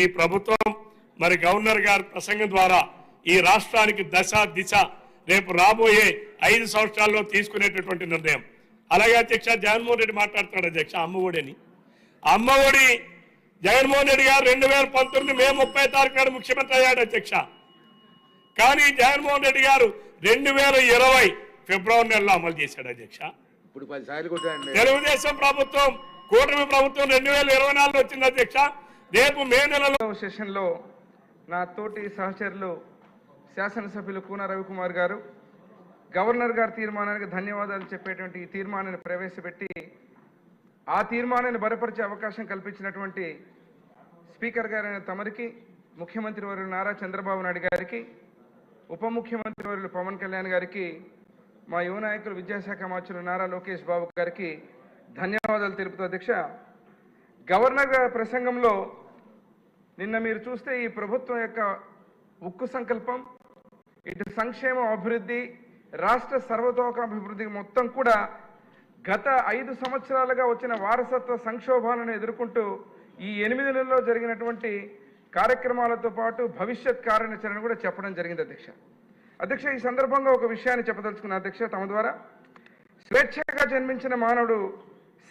ఈ ప్రభుత్వం మరి గవర్నర్ గారి ప్రసంగం ద్వారా ఈ రాష్ట్రానికి దశ దిశ రేపు రాబోయే 5 సంవత్సరాల్లో తీసుకునేటటువంటి నిర్ణయం. అలాగే అధ్యక్ష జగన్మోహన్ రెడ్డి మాట్లాడుతున్నాడు అధ్యక్ష అమ్మఒడి అని. అమ్మఒడి జగన్మోహన్ రెడ్డి గారు 2019 మే 30 తారీఖు నాడు ముఖ్యమంత్రి అయ్యాడు అధ్యక్ష. కానీ జగన్మోహన్ రెడ్డి గారు 2020 ఫిబ్రవరి నెలలో అమలు చేశాడు అధ్యక్ష. ఇప్పుడు 10 సార్లు కొట్టాడు తెలుగుదేశం ప్రభుత్వం, కూటమి ప్రభుత్వం 2024 వచ్చింది అధ్యక్ష. రేపు మే నెలలో సెషన్లో నా తోటి సహచరులు శాసనసభ్యులు కూన రవికుమార్ గారు గవర్నర్ గారి తీర్మానానికి ధన్యవాదాలు చెప్పేటువంటి ఈ తీర్మానాన్ని ప్రవేశపెట్టి ఆ తీర్మానాన్ని బలపరిచే అవకాశం కల్పించినటువంటి స్పీకర్ గారైన తమరికి, ముఖ్యమంత్రి వర్యులు నారా చంద్రబాబు నాయుడు గారికి, ఉప ముఖ్యమంత్రి వర్యులు పవన్ కళ్యాణ్ గారికి, మా యువ నాయకులు విద్యాశాఖ మంత్రులు నారా లోకేష్ బాబు గారికి ధన్యవాదాలు తెలుపుతూ అధ్యక్ష, గవర్నర్ గారి ప్రసంగంలో నిన్న మీరు చూస్తే ఈ ప్రభుత్వం యొక్క ఉక్కు సంకల్పం, ఇటు సంక్షేమ అభివృద్ధి, రాష్ట్ర సర్వతోముఖాభివృద్ధి మొత్తం కూడా గత 5 సంవత్సరాలుగా వచ్చిన వారసత్వ సంక్షోభాలను ఎదుర్కొంటూ ఈ 8 నెలల్లో జరిగినటువంటి కార్యక్రమాలతో పాటు భవిష్యత్ కార్యాచరణ కూడా చెప్పడం జరిగింది అధ్యక్ష. ఈ సందర్భంగా ఒక విషయాన్ని చెప్పదలుచుకున్న అధ్యక్ష తమ ద్వారా, స్వేచ్ఛగా జన్మించిన మానవుడు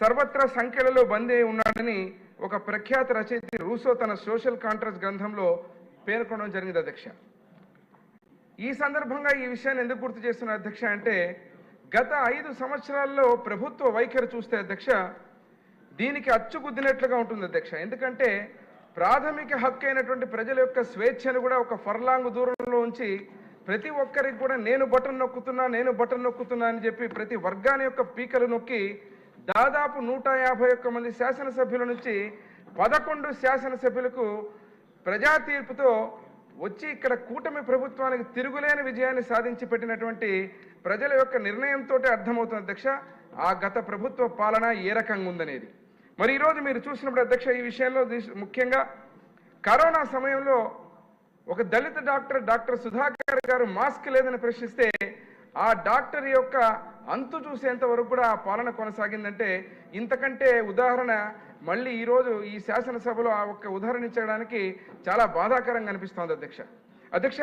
సర్వత్రా సంఖ్యలలో బందీ అయి ఉన్నాడని ఒక ప్రఖ్యాత రచయిత రూసో తన సోషల్ కాంట్రాక్ట్ గ్రంథంలో పేర్కొనడం జరిగింది అధ్యక్ష. ఈ సందర్భంగా ఈ విషయాన్ని ఎందుకు గుర్తు చేస్తున్న అధ్యక్ష అంటే, గత 5 సంవత్సరాల్లో ప్రభుత్వ వైఖరి చూస్తే అధ్యక్ష దీనికి అచ్చుగుద్దినట్లుగా ఉంటుంది అధ్యక్ష. ఎందుకంటే ప్రాథమిక హక్కు అయినటువంటి ప్రజల యొక్క స్వేచ్ఛను కూడా ఒక ఫర్లాంగ్ దూరంలో ఉంచి ప్రతి ఒక్కరికి కూడా నేను బటన్ నొక్కుతున్నా అని చెప్పి ప్రతి వర్గాని యొక్క పీకలు నొక్కి దాదాపు 151 మంది శాసనసభ్యుల నుంచి 11 శాసనసభ్యులకు ప్రజా తీర్పుతో వచ్చి ఇక్కడ కూటమి ప్రభుత్వానికి తిరుగులేని విజయాన్ని సాధించి పెట్టినటువంటి ప్రజల యొక్క నిర్ణయంతో అర్థమవుతుంది అధ్యక్ష ఆ గత ప్రభుత్వ పాలన ఏ రకంగా ఉందనేది. మరి ఈరోజు మీరు చూసినప్పుడు అధ్యక్ష ఈ విషయంలో ముఖ్యంగా కరోనా సమయంలో ఒక దళిత డాక్టర్ సుధాకర్ గారు మాస్క్ లేదని ప్రశ్నిస్తే ఆ డాక్టర్ యొక్క అంతు చూసేంత వరకు కూడా ఆ పాలన కొనసాగిందంటే ఇంతకంటే ఉదాహరణ మళ్ళీ ఈరోజు ఈ శాసనసభలో ఆ ఒక్క ఉదాహరణ ఇచ్చడానికి చాలా బాధాకరంగా అనిపిస్తోంది అధ్యక్ష.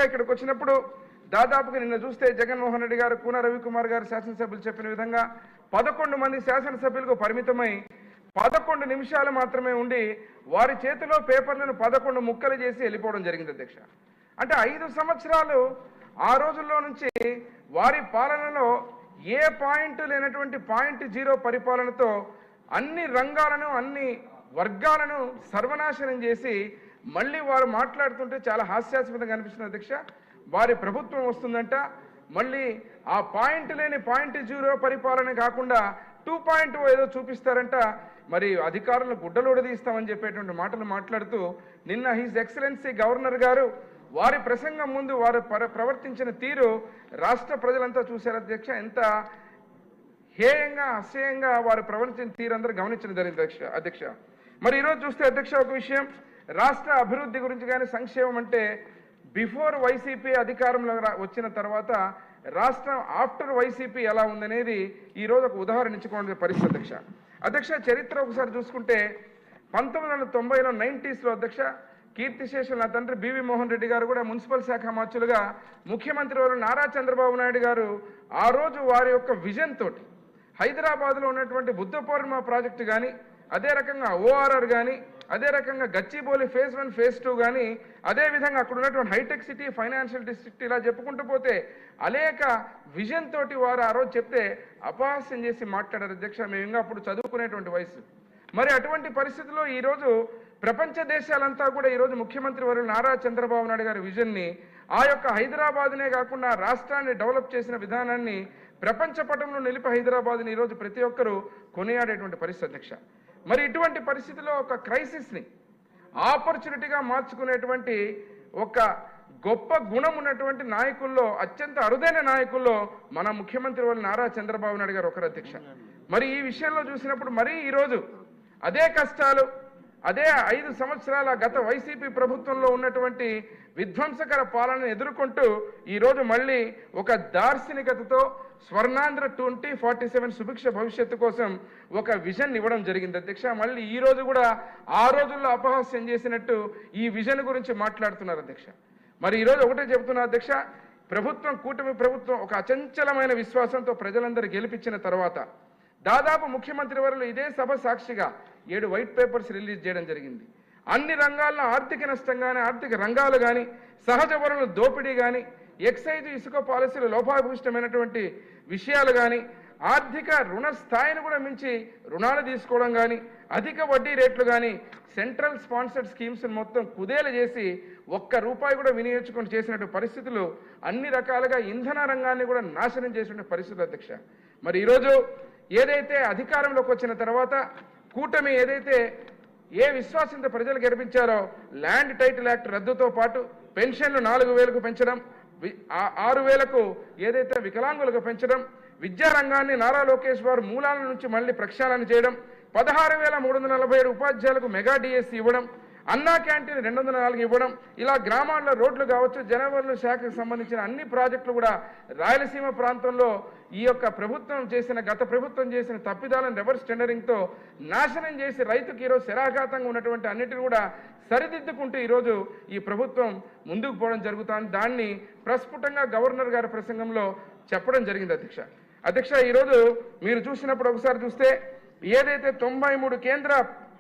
ఇక్కడికి వచ్చినప్పుడు దాదాపుగా నిన్న చూస్తే జగన్మోహన్ రెడ్డి గారు, కూన రవికుమార్ గారు శాసనసభ్యులు చెప్పిన విధంగా 11 మంది శాసనసభ్యులకు పరిమితమై 11 నిమిషాలు మాత్రమే ఉండి వారి చేతిలో పేపర్లను 11 ముక్కలు చేసి వెళ్ళిపోవడం జరిగింది అధ్యక్ష. అంటే 5 సంవత్సరాలు ఆ రోజుల్లో నుంచి వారి పాలనలో ఏ పాయింట్ లేనటువంటి .0 పరిపాలనతో అన్ని రంగాలను, అన్ని వర్గాలను సర్వనాశనం చేసి మళ్ళీ వారు మాట్లాడుతుంటే చాలా హాస్యాస్పదంగా అనిపిస్తుంది అధ్యక్ష. వారి ప్రభుత్వం వస్తుందంట, మళ్ళీ ఆ పాయింట్ లేని .0 పరిపాలన కాకుండా 2.0 ఏదో చూపిస్తారంట, మరి అధికారులను గుడ్డలోడదీస్తామని చెప్పేటువంటి మాటలు మాట్లాడుతూ నిన్న హిజ్ ఎక్సలెన్సీ గవర్నర్ గారు వారి ప్రసంగం ముందు వారు ప్రవర్తించిన తీరు రాష్ట్ర ప్రజలంతా చూశారు అధ్యక్ష. ఎంత హేయంగా, అసహ్యంగా వారు ప్రవర్తించిన తీరు అందరూ గమనించడం జరిగింది అధ్యక్ష. మరి ఈరోజు చూస్తే అధ్యక్ష ఒక విషయం, రాష్ట్ర అభివృద్ధి గురించి కానీ సంక్షేమం అంటే బిఫోర్ వైసీపీ అధికారంలో వచ్చిన తర్వాత రాష్ట్రం ఆఫ్టర్ వైసీపీ ఎలా ఉందనేది ఈరోజు ఒక ఉదాహరణ ఇచ్చుకోవడం పరిస్థితి అధ్యక్ష. చరిత్ర ఒకసారి చూసుకుంటే 1990లో 90s అధ్యక్ష కీర్తిశేషులు నా తండ్రి బివి మోహన్ రెడ్డి గారు కూడా మున్సిపల్ శాఖ మంత్రులుగా ముఖ్యమంత్రి వారు నారా చంద్రబాబు నాయుడు గారు ఆ రోజు వారి యొక్క విజన్ తోటి హైదరాబాద్లో ఉన్నటువంటి బుద్ధ పౌర్ణిమ ప్రాజెక్టు కానీ, అదే రకంగా ORR కానీ, అదే రకంగా గచ్చిబౌలి phase 1 phase 2 కానీ, అదేవిధంగా అక్కడ ఉన్నటువంటి హైటెక్ సిటీ, ఫైనాన్షియల్ డిస్ట్రిక్ట్ ఇలా చెప్పుకుంటూ పోతే అనేక విజన్ తోటి వారు ఆ రోజు చెప్తే అపహాస్యం చేసి మాట్లాడారు అధ్యక్ష. మేము ఇంకా అప్పుడు చదువుకునేటువంటి వయసు. మరి అటువంటి పరిస్థితుల్లో ఈరోజు ప్రపంచ దేశాలంతా కూడా ఈరోజు ముఖ్యమంత్రి వర్యులు నారా చంద్రబాబు నాయుడు గారి విజన్ని, ఆ యొక్క హైదరాబాద్నే కాకుండా రాష్ట్రాన్ని డెవలప్ చేసిన విధానాన్ని ప్రపంచ పటంలో నిలిపి హైదరాబాద్ని ఈరోజు ప్రతి ఒక్కరూ కొనియాడేటువంటి పరిస్థితి అధ్యక్ష. మరి ఇటువంటి పరిస్థితిలో ఒక క్రైసిస్ని ఆపర్చునిటీగా మార్చుకునేటువంటి ఒక గొప్ప గుణం ఉన్నటువంటి నాయకుల్లో, అత్యంత అరుదైన నాయకుల్లో మన ముఖ్యమంత్రి వర్యులు నారా చంద్రబాబు నాయుడు గారు ఒకరు అధ్యక్ష. మరి ఈ విషయంలో చూసినప్పుడు మరీ ఈరోజు అదే కష్టాలు, అదే 5 సంవత్సరాల గత వైసీపీ ప్రభుత్వంలో ఉన్నటువంటి విధ్వంసకర పాలనను ఎదుర్కొంటూ ఈరోజు మళ్ళీ ఒక దార్శనికతతో స్వర్ణాంధ్ర 2047 సుభిక్ష భవిష్యత్తు కోసం ఒక విజన్ ఇవ్వడం జరిగింది అధ్యక్ష. మళ్ళీ ఈ రోజు కూడా ఆ రోజుల్లో అపహాస్యం చేసినట్టు ఈ విజన్ గురించి మాట్లాడుతున్నారు అధ్యక్ష. మరి ఈరోజు ఒకటే చెబుతున్నా అధ్యక్ష, ప్రభుత్వం కూటమి ప్రభుత్వం ఒక అచంచలమైన విశ్వాసంతో ప్రజలందరూ గెలిపించిన తర్వాత దాదాపు ముఖ్యమంత్రి వర్యులు ఇదే సభ సాక్షిగా 7 వైట్ పేపర్స్ రిలీజ్ చేయడం జరిగింది. అన్ని రంగాల్లో ఆర్థిక నష్టం కానీ, ఆర్థిక రంగాలు కానీ, సహజ వనరుల దోపిడీ కానీ, ఎక్సైజ్ ఇసుక పాలసీలు లోపభూయిష్టమైనటువంటి విషయాలు కానీ, ఆర్థిక రుణ స్థాయిని కూడా మించి రుణాలు తీసుకోవడం కానీ, అధిక వడ్డీ రేట్లు కానీ, సెంట్రల్ స్పాన్సర్డ్ స్కీమ్స్ మొత్తం కుదేలు చేసి ₹1 కూడా వినియోగించుకొని చేసినటువంటి పరిస్థితులు, అన్ని రకాలుగా ఇంధన రంగాన్ని కూడా నాశనం చేసినటువంటి పరిస్థితులు అధ్యక్ష. మరి ఈరోజు ఏదైతే అధికారంలోకి వచ్చిన తర్వాత కూటమి ఏదైతే ఏ విశ్వాసంతో ప్రజలు గెలిపించారో ల్యాండ్ టైటిల్ యాక్ట్ రద్దుతో పాటు పెన్షన్లు 4,000కు పెంచడం, 6,000కు ఏదైతే వికలాంగులకు పెంచడం, విద్యారంగాన్ని నారా లోకేష్ గారు మూలాల నుంచి మళ్ళీ ప్రక్షాళన చేయడం, 16,347 ఉపాధ్యాయులకు మెగా డిఎస్సి ఇవ్వడం, అన్నా క్యాంటీన్ 204 ఇవ్వడం, ఇలా గ్రామాల్లో రోడ్లు కావచ్చు, జనవనరుల శాఖకు సంబంధించిన అన్ని ప్రాజెక్టులు కూడా రాయలసీమ ప్రాంతంలో ఈ యొక్క గత ప్రభుత్వం చేసిన తప్పిదాలను రివర్స్ టెండరింగ్తో నాశనం చేసి రైతుకి ఈరోజు శరాఘాతంగా ఉన్నటువంటి అన్నిటిని కూడా సరిదిద్దుకుంటూ ఈరోజు ఈ ప్రభుత్వం ముందుకు పోవడం జరుగుతుంది. దాన్ని ప్రస్ఫుటంగా గవర్నర్ గారి ప్రసంగంలో చెప్పడం జరిగింది అధ్యక్ష. ఈరోజు మీరు చూసినప్పుడు ఒకసారి చూస్తే ఏదైతే 93 కేంద్ర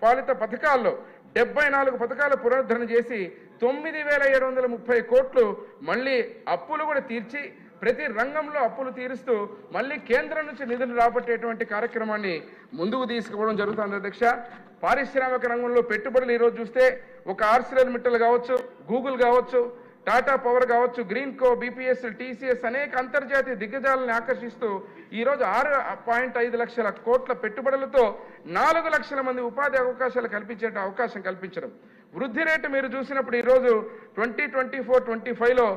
పాలిత పథకాల్లో 74 పథకాల పునరుద్ధరణ చేసి 9,730 కోట్లు మళ్ళీ అప్పులు కూడా తీర్చి ప్రతి రంగంలో అప్పులు తీరుస్తూ మళ్ళీ కేంద్రం నుంచి నిధులు రాబట్టేటువంటి కార్యక్రమాన్ని ముందుకు తీసుకుపోవడం జరుగుతుంది అధ్యక్ష. పారిశ్రామిక రంగంలో పెట్టుబడులు ఈరోజు చూస్తే ఒక ఆర్సిలర్మిట్టల్ కావచ్చు, గూగుల్ కావచ్చు, టాటా పవర్ కావచ్చు, గ్రీన్కో, బీపీఎస్, టీసీఎస్ అనేక అంతర్జాతీయ దిగ్గజాలను ఆకర్షిస్తూ ఈరోజు 6.5 లక్షల కోట్ల పెట్టుబడులతో 4 లక్షల మంది ఉపాధి అవకాశాలు అవకాశం కల్పించడం. వృద్ధి రేటు మీరు చూసినప్పుడు ఈరోజు 2024-25లో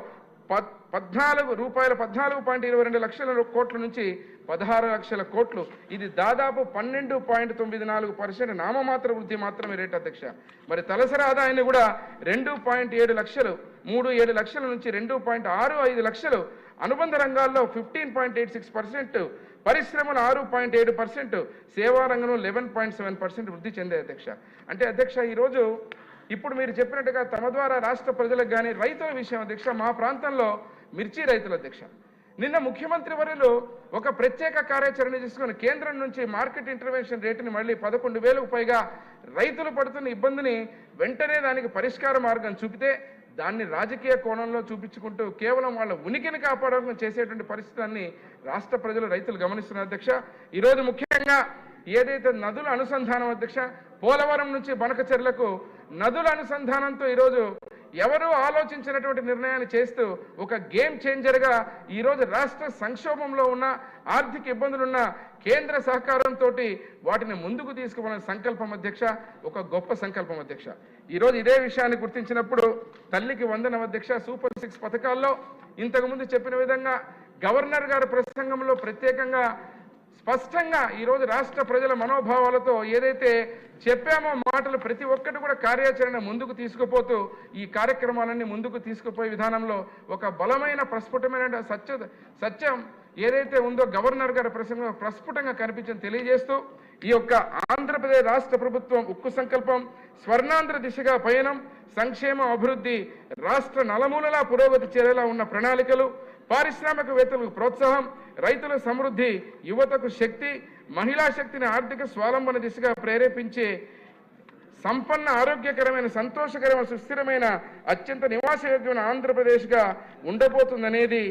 ₹14.22 లక్షల కోట్ల నుంచి 16 లక్షల కోట్లు, ఇది దాదాపు 12.94% నామమాత్ర వృద్ధి మాత్రమే రేటు అధ్యక్ష. మరి తలసరి ఆదాయాన్ని కూడా 2.7 లక్షలు, 3.7 లక్షల నుంచి 2.65 లక్షలు, అనుబంధ రంగాల్లో 15.86%, పరిశ్రమలు 6.7%, సేవా రంగంలో 11.7% వృద్ధి చెందే అధ్యక్ష. అంటే అధ్యక్ష ఈరోజు ఇప్పుడు మీరు చెప్పినట్టుగా తమ ద్వారా రాష్ట్ర ప్రజలకు కానీ రైతుల విషయం అధ్యక్ష, మా ప్రాంతంలో మిర్చి రైతుల అధ్యక్ష నిన్న ముఖ్యమంత్రి వర్యులు ఒక ప్రత్యేక కార్యాచరణ తీసుకుని కేంద్రం నుంచి మార్కెట్ ఇంటర్వెన్షన్ రేటుని మళ్ళీ 11,000కు పైగా రైతులు పడుతున్న ఇబ్బందిని వెంటనే దానికి పరిష్కార మార్గం చూపితే దాన్ని రాజకీయ కోణంలో చూపించుకుంటూ కేవలం వాళ్ళ ఉనికిని కాపాడడం చేసేటువంటి పరిస్థితులన్నీ రాష్ట్ర ప్రజలు రైతులు గమనిస్తున్నారు అధ్యక్ష. ఈరోజు ముఖ్యంగా ఏదైతే నదుల అనుసంధానం అధ్యక్ష, పోలవరం నుంచి బనకచెర్లకు నదుల అనుసంధానంతో ఈరోజు ఎవరూ ఆలోచించినటువంటి నిర్ణయాన్ని చేస్తూ ఒక గేమ్ చేంజర్గా ఈరోజు రాష్ట్ర సంక్షోభంలో ఉన్న, ఆర్థిక ఇబ్బందులున్న కేంద్ర సహకారంతో వాటిని ముందుకు తీసుకుపోయిన సంకల్పం అధ్యక్ష, ఒక గొప్ప సంకల్పం అధ్యక్ష. ఈరోజు ఇదే విషయాన్ని గుర్తించినప్పుడు తల్లికి వందనం అధ్యక్ష. సూపర్ 6 పథకాల్లో ఇంతకుముందు చెప్పిన విధంగా గవర్నర్ గారి ప్రసంగంలో ప్రత్యేకంగా స్పష్టంగా ఈరోజు రాష్ట్ర ప్రజల మనోభావాలతో ఏదైతే చెప్పామో మాటలు ప్రతి ఒక్కటి కూడా కార్యాచరణ ముందుకు తీసుకుపోతూ ఈ కార్యక్రమాలన్నీ ముందుకు తీసుకుపోయే విధానంలో ఒక బలమైన ప్రస్ఫుటమైన సత్యం ఏదైతే ఉందో గవర్నర్ గారి ప్రసంగంలో ప్రస్ఫుటంగా కనిపించని తెలియజేస్తూ ఈ యొక్క ఆంధ్రప్రదేశ్ రాష్ట్ర ప్రభుత్వం ఉక్కు సంకల్పం, స్వర్ణాంధ్ర దిశగా పయనం, సంక్షేమ అభివృద్ధి, రాష్ట్ర నలుమూలలా పురోగతి చేరేలా ఉన్న ప్రణాళికలు, పారిశ్రామికవేత్తలకు ప్రోత్సాహం, రైతుల సమృద్ధి, యువతకు శక్తి, మహిళా శక్తిని ఆర్థిక స్వావలంబన దిశగా ప్రేరేపించే సంపన్న, ఆరోగ్యకరమైన, సంతోషకరమైన, సుస్థిరమైన, అత్యంత నివాసయోగ్యమైన ఆంధ్రప్రదేశ్గా ఉండబోతుందనేది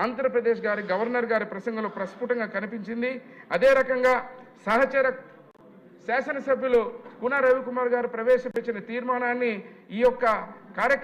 ఆంధ్రప్రదేశ్ గవర్నర్ గారి ప్రసంగంలో ప్రస్ఫుటంగా కనిపించింది. అదే రకంగా సహచర శాసనసభ్యులు కూన రవికుమార్ గారు ప్రవేశపెట్టిన తీర్మానాన్ని ఈ యొక్క కార్యక్రమం